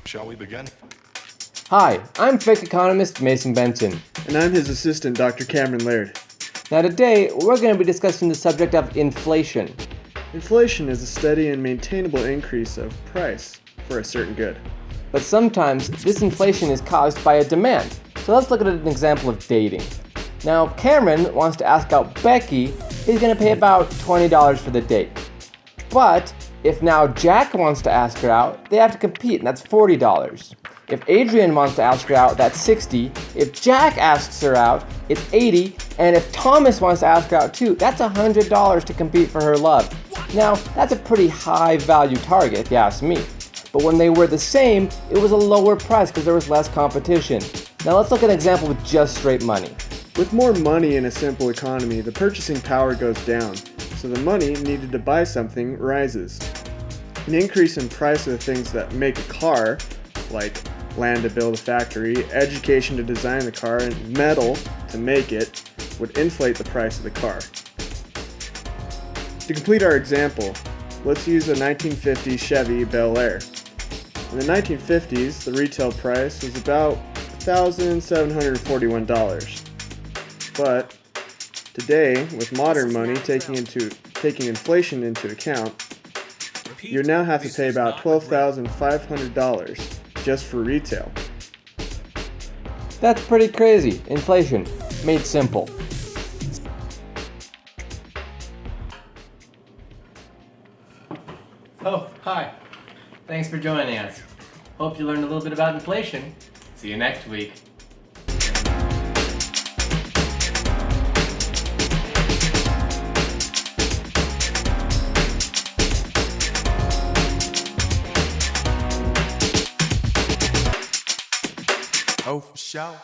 Shall we begin? Hi, I'm fake economist Mason Benson. And I'm his assistant, Dr. Kameron Laird. Now today, we're going to be discussing the subject of inflation. Inflation is a steady and maintainable increase of price for a certain good. But sometimes, this inflation is caused by a demand. So let's look at an example of dating. Now, if Cameron wants to ask out Becky, he's going to pay about $20 for the date. But if now Jack wants to ask her out, they have to compete, and that's $40. If Adrian wants to ask her out, that's $60. If Jack asks her out, it's $80. And if Thomas wants to ask her out too, that's $100 to compete for her love. Now, that's a pretty high value target, if you ask me. But when they were the same, it was a lower price because there was less competition. Now let's look at an example with just straight money. With more money in a simple economy, the purchasing power goes down, so the money needed to buy something rises. An increase in price of the things that make a car, like land to build a factory, education to design the car, and metal to make it, would inflate the price of the car. To complete our example, let's use a 1950 Chevy Bel Air. In the 1950s, the retail price was about $1,741. But today, with modern money taking inflation into account, you now have to pay about $12,500 just for retail. That's pretty crazy. Inflation, made simple. Oh, hi. Thanks for joining us. Hope you learned a little bit about inflation. See you next week. Oh, for sure.